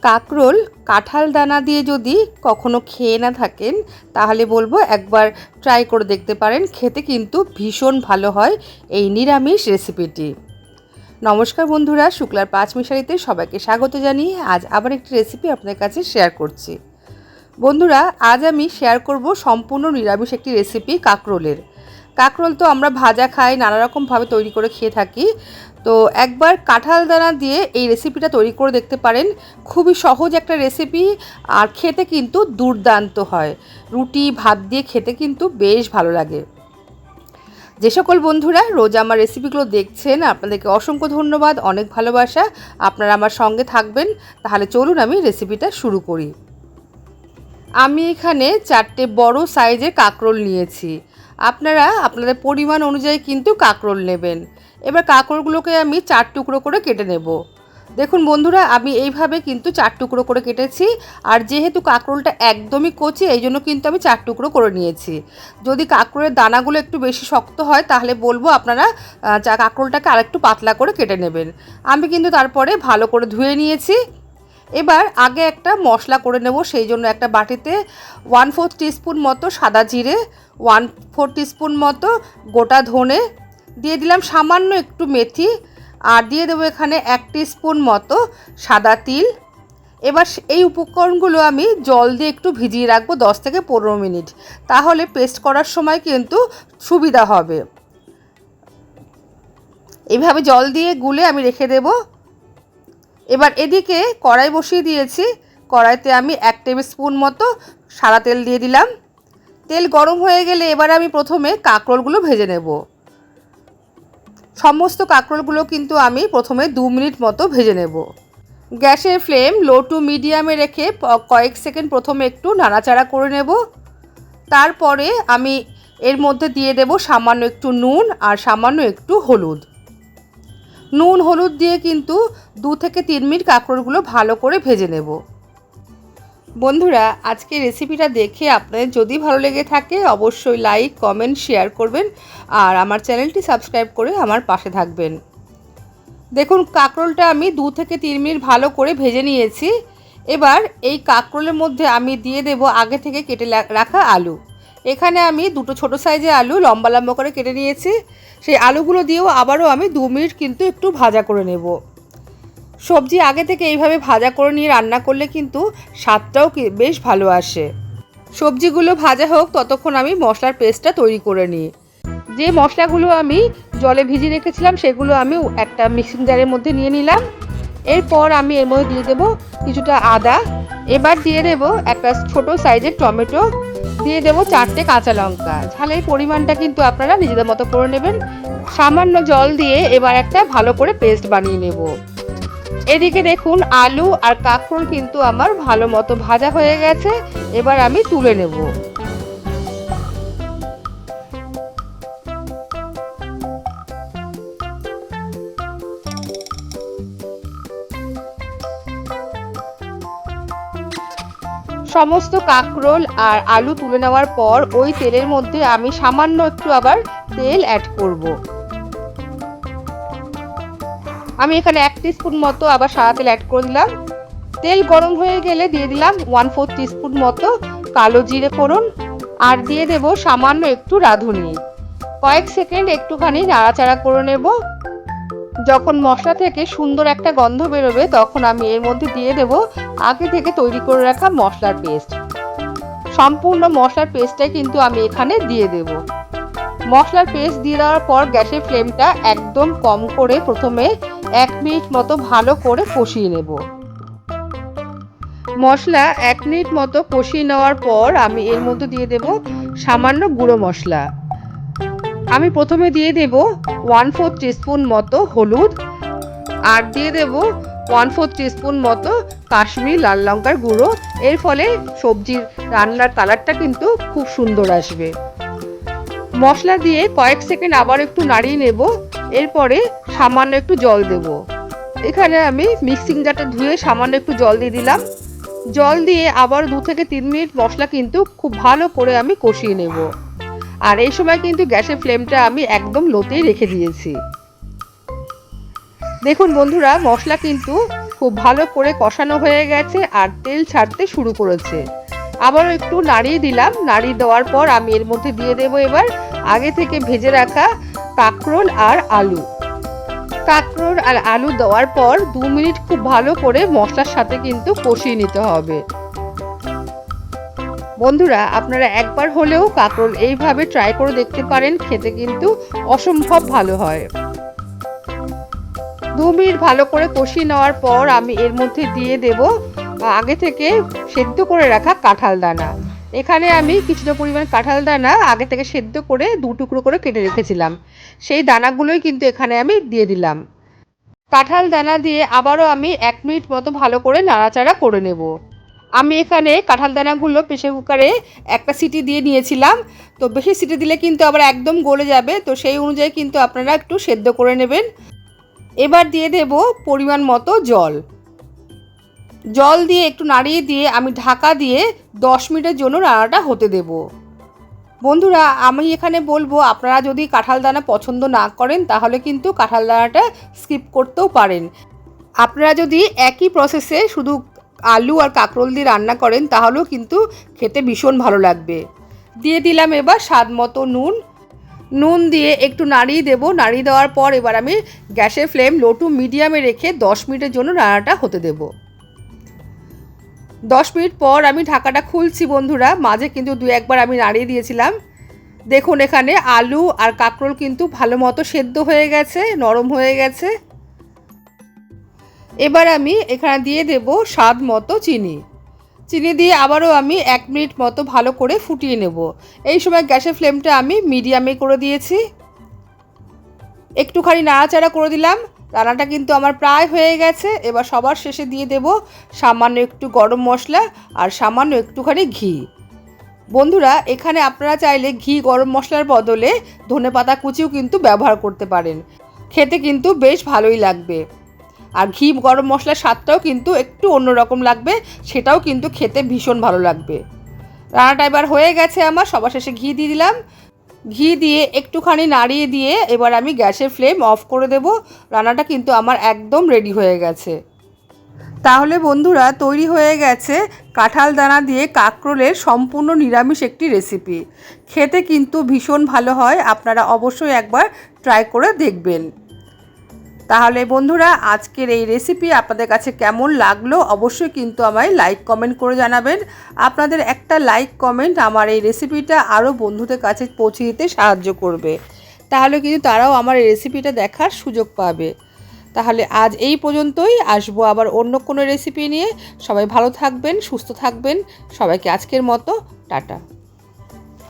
কাঁকরোল কাঁঠাল দানা দিয়ে যদি কখনো খেয়ে না থাকেন তাহলে বলবো একবার ট্রাই করে দেখতে পারেন। খেতে কিন্তু ভীষণ ভালো হয় এই নিরামিষ রেসিপিটি। নমস্কার বন্ধুরা, শুক্লার পাঁচমিশালিতে সবাইকে স্বাগত জানিয়ে আজ আবার একটি রেসিপি আপনাদের কাছে শেয়ার করছি। বন্ধুরা, আজ আমি শেয়ার করব সম্পূর্ণ নিরামিষ একটি রেসিপি কাঁকরোলের। কাঁকরোল তো আমরা ভাজা খাই, নানা রকমভাবে তৈরি করে খেয়ে থাকি। তো একবার কাঁঠাল দানা দিয়ে এই রেসিপিটা তৈরি করে দেখতে পারেন। খুবই সহজ একটা রেসিপি, আর খেতে কিন্তু দুর্দান্ত হয়। রুটি ভাত দিয়ে খেতে কিন্তু বেশ ভালো লাগে। যে সকল বন্ধুরা রোজ আমার রেসিপিগুলো দেখছেন, আপনাদেরকে অসংখ্য ধন্যবাদ, অনেক ভালোবাসা। আপনারা আমার সঙ্গে থাকবেন। তাহলে চলুন আমি রেসিপিটা শুরু করি। আমি এখানে 4টে বড় সাইজের কাঁকরোল নিয়েছি। আপনারা আপনাদের পরিমাণ অনুযায়ী কিন্তু কাঁকরোল নেবেন। এবার কাঁকরোলগুলোকে আমি 4 টুকরো করে কেটে নেব। দেখুন বন্ধুরা, আমি এইভাবে কিন্তু 4 টুকরো করে কেটেছি। আর যেহেতু কাঁকরোলটা একদমই কচি, এই জন্য কিন্তু আমি 4 টুকরো করে নিয়েছি। যদি কাঁকরোলের দানাগুলো একটু বেশি শক্ত হয় তাহলে বলবো আপনারা কাঁকরোলটাকে আরেকটু পাতলা করে কেটে নেবেন। আমি কিন্তু তারপরে ভালো করে ধুয়ে নিয়েছি। এবার আগে একটা মশলা করে নেব। সেই জন্য একটা বাটিতে 1/4 টিস্পুন মতো সাদা জিরে, 1/4 টিস্পুন মতো গোটা ধনে, দিয়ে দিলাম সামান্য একটু মেথি, আর দিয়ে দেবো এখানে 1 টিস্পুন মতো সাদা তিল। এবার এই উপকরণগুলো আমি জল দিয়ে একটু ভিজিয়ে রাখবো 10 থেকে 15 মিনিট, তাহলে পেস্ট করার সময় কিন্তু সুবিধা হবে। এইভাবে জল দিয়ে গুলে আমি রেখে দেবো। এবার এদিকে কড়াই বসিয়ে দিয়েছি। কড়াইতে আমি 1 টেবিল স্পুন মতো সাদা তেল দিয়ে দিলাম। তেল গরম হয়ে গেলে এবার আমি প্রথমে কাঁকরোলগুলো ভেজে নেব। সমস্ত কাঁকরোলগুলো কিন্তু আমি প্রথমে 2 মিনিট মতো ভেজে নেব। গ্যাসের ফ্লেম লো টু মিডিয়ামে রেখে কয়েক সেকেন্ড প্রথমে একটু নাড়াচাড়া করে নেব। তারপরে আমি এর মধ্যে দিয়ে দেব সামান্য একটু নুন আর সামান্য একটু হলুদ। নুন হলুদ দিয়ে কিন্তু 2 থেকে 3 মিনিট কাঁকরোলগুলো ভালো করে ভেজে নেব। বন্ধুরা, আজকে রেসিপিটা দেখে আপনাদের যদি ভালো লেগে থাকে অবশ্যই লাইক, কমেন্ট, শেয়ার করবেন। আর আমার চ্যানেলটি সাবস্ক্রাইব করে আমার পাশে থাকবেন। দেখুন কাঁকরোলটা আমি 2 থেকে 3 মিনিট ভালো করে ভেজে নিয়েছি। এবার এই কাঁকরোলের মধ্যে আমি দিয়ে দেব আগে থেকে কেটে রাখা আলু। এখানে আমি 2টো ছোটো সাইজের আলু লম্বা লম্বা করে কেটে নিয়েছি। সেই আলুগুলো দিয়েও আবারও আমি 2 মিনিট কিন্তু একটু ভাজা করে নেব। সবজি আগে থেকে এইভাবে ভাজা করে নিয়ে রান্না করলে কিন্তু স্বাদটাও বেশ ভালো আসে। সবজিগুলো ভাজা হোক ততক্ষণ আমি মশলার পেস্টটা তৈরি করে নিই। যে মশলাগুলো আমি জলে ভিজিয়ে রেখেছিলাম সেগুলো আমি একটা মিক্সিং জারের মধ্যে নিয়ে নিলাম। এরপর আমি এর মধ্যে দিয়ে দেবো কিছুটা আদা। এবার দিয়ে দেবো একটা ছোট সাইজের টমেটো, দিয়ে দেবো 4টে কাঁচা লঙ্কা। ঝালের পরিমাণটা কিন্তু আপনারা নিজেদের মতো করে নেবেন। সামান্য জল দিয়ে এবার একটা ভালো করে পেস্ট বানিয়ে নেব। এদিকে দেখুন আলু আর কাঁকরোল কিন্তু আমার ভালো মতো ভাজা হয়ে গেছে। এবার আমি তুলে নেব। সমস্ত কাঁকরোল আর আলু তুলে নেওয়ার পর ওই তেলের মধ্যে আমি সামান্য একটু আবার তেল অ্যাড করব। আমি এখানে 1 টিস্পুন মতো আবার সাদা তেল অ্যাড করে দিলাম। তেল গরম হয়ে গেলে দিয়ে দিলাম 1/4 টিস্পুন মতো কালো জিরে ফোড়ন, আর দিয়ে দেব সামান্য একটু রাঁধুনি। কয়েক সেকেন্ড একটুখানি নাড়াচাড়া করে নেব। যখন মশলা থেকে সুন্দর একটা গন্ধ বেরোবে তখন আমি এর মধ্যে দিয়ে দেব আগে থেকে তৈরি করে রাখা মশলার পেস্ট। সম্পূর্ণ মশলার পেস্টটাই কিন্তু আমি এখানে দিয়ে দেব। মশলার পেস্ট দিয়ে দেওয়ার পর গ্যাসের ফ্লেমটা একদম কম করে প্রথমে 1 মিনিট মতো ভালো করে কষিয়ে নেব। মশলা 1 মিনিট মতো কষিয়ে নেওয়ার পর আমি এর মধ্যে দিয়ে দেব সামান্য গুঁড়ো মশলা। আমি প্রথমে দিয়ে দেব 1/4 টিস্পুন মতো হলুদ, আর দিয়ে দেব 1/4 টিস্পুন মতো কাশ্মীরি লাল লঙ্কার গুঁড়ো। এর ফলে সবজির রান্নার কালারটা কিন্তু খুব সুন্দর আসবে। মশলা দিয়ে কয়েক সেকেন্ড আবার একটু নাড়িয়ে নেব। এরপরে সামান্য একটু জল দেব। এখানে আমি মিক্সিং জারটা ধুয়ে সামান্য একটু জল দিয়ে দিলাম। জল দিয়ে আবার 2 থেকে 3 মিনিট মশলা কিন্তু খুব ভালো করে আমি কষিয়ে নেব। আর এই সময় কিন্তু গ্যাসের ফ্লেমটা আমি একদম লোতেই রেখে দিয়েছি। দেখুন বন্ধুরা, মশলা কিন্তু খুব ভালো করে কষানো হয়ে গেছে আর তেল ছাড়তে শুরু করেছে। আবারও একটু নাড়িয়ে দিলাম। নাড়িয়ে দেওয়ার পর আমি এর মধ্যে দিয়ে দেবো এবার আগে থেকে ভেজে রাখা কাঁকরোল আর আলু। কাঁকরোল আর আলু দেওয়ার পর 2 মিনিট খুব ভালো করে মশলার সাথে কিন্তু কষিয়ে নিতে হবে। বন্ধুরা, আপনারা একবার হলেও কাঁকরোল এইভাবে ট্রাই করে দেখতে পারেন, খেতে কিন্তু অসম্ভব ভালো হয়। 2 মিনিট ভালো করে কষিয়ে নেওয়ার পর আমি এর মধ্যে দিয়ে দেব আগে থেকে সেদ্ধ করে রাখা কাঁঠাল দানা। এখানে আমি কিছুটা পরিমাণ কাঁঠাল দানা আগে থেকে সেদ্ধ করে 2 টুকরো করে কেটে রেখেছিলাম, সেই দানাগুলোই কিন্তু এখানে আমি দিয়ে দিলাম। কাঁঠাল দানা দিয়ে আবারও আমি 1 মিনিট মতো ভালো করে নাড়াচাড়া করে নেব। আমি এখানে কাঁঠাল দানাগুলো প্রেসার কুকারে একটা সিটি দিয়ে নিয়েছিলাম, তো বেশি সিটি দিলে কিন্তু আবার একদম গলে যাবে, তো সেই অনুযায়ী কিন্তু আপনারা একটু সেদ্ধ করে নেবেন। এবার দিয়ে দেব পরিমাণ মতো জল। জল দিয়ে একটু নাড়িয়ে দিয়ে আমি ঢাকা দিয়ে 10 মিনিটের জন্য রান্নাটা হতে দেব। বন্ধুরা, আমি এখানে বলবো আপনারা যদি কাঁঠাল দানা পছন্দ না করেন তাহলে কিন্তু কাঁঠাল দানাটা স্কিপ করতেও পারেন। আপনারা যদি একই প্রসেসে শুধু আলু আর কাঁকরোল দিয়ে রান্না করেন তাহলেও কিন্তু খেতে ভীষণ ভালো লাগবে। দিয়ে দিলাম এবার স্বাদ মতো নুন দিয়ে একটু নাড়িয়ে দেবো। নাড়িয়ে দেওয়ার পর এবার আমি গ্যাসের ফ্লেম লো টু মিডিয়ামে রেখে 10 মিনিটের জন্য রান্নাটা হতে দেব। 10 মিনিট পর আমি ঢাকাটা খুলছি বন্ধুরা, মাঝে কিন্তু 2-1 বার আমি নাড়িয়ে দিয়েছিলাম। দেখুন এখানে আলু আর কাঁকরোল কিন্তু ভালো মতো সেদ্ধ হয়ে গেছে, নরম হয়ে গেছে। এবার আমি এখানে দিয়ে দেব স্বাদ মতো চিনি দিয়ে আবারও আমি 1 মিনিট মতো ভালো করে ফুটিয়ে নেব। এই সময় গ্যাসের ফ্লেমটা আমি মিডিয়ামে করে দিয়েছি। একটুখানি নাড়াচাড়া করে দিলাম। রান্নাটা কিন্তু আমার প্রায় হয়ে গেছে। এবার সবার শেষে দিয়ে দেব সামান্য একটু গরম মশলা আর সামান্য একটুখানি ঘি। বন্ধুরা, এখানে আপনারা চাইলে ঘি গরম মশলার বদলে ধনেপাতা কুচিও কিন্তু ব্যবহার করতে পারেন, খেতে কিন্তু বেশ ভালোই লাগবে। আর ঘি গরম মশলার স্বাদটাও কিন্তু একটু অন্যরকম লাগবে, সেটাও কিন্তু খেতে ভীষণ ভালো লাগবে। রান্নাটা এবার হয়ে গেছে আমার। সবার শেষে ঘি দিয়ে দিলাম। ঘি দিয়ে একটুখানি নাড়িয়ে দিয়ে এবার আমি গ্যাসের ফ্লেম অফ করে দেব। রান্নাটা কিন্তু আমার একদম রেডি হয়ে গেছে। তাহলে বন্ধুরা, তৈরি হয়ে গেছে কাঁঠাল দানা দিয়ে কাঁকরোলের সম্পূর্ণ নিরামিষ একটি রেসিপি। খেতে কিন্তু ভীষণ ভালো হয়, আপনারা অবশ্যই একবার ট্রাই করে দেখবেন। তাহলে বন্ধুরা, আজকের এই রেসিপি আপনাদের কাছে কেমন লাগলো অবশ্যই কিন্তু আমায় লাইক কমেন্ট করে জানাবেন। আপনাদের একটা লাইক কমেন্ট আমার এই রেসিপিটা আরও বন্ধুদের কাছে পৌঁছে দিতে সাহায্য করবে, তাহলে কিন্তু তারাও আমার এই রেসিপিটা দেখার সুযোগ পাবে। তাহলে আজ এই পর্যন্তই, আসবো আবার অন্য কোনো রেসিপি নিয়ে। সবাই ভালো থাকবেন, সুস্থ থাকবেন। সবাইকে আজকের মতো টাটা।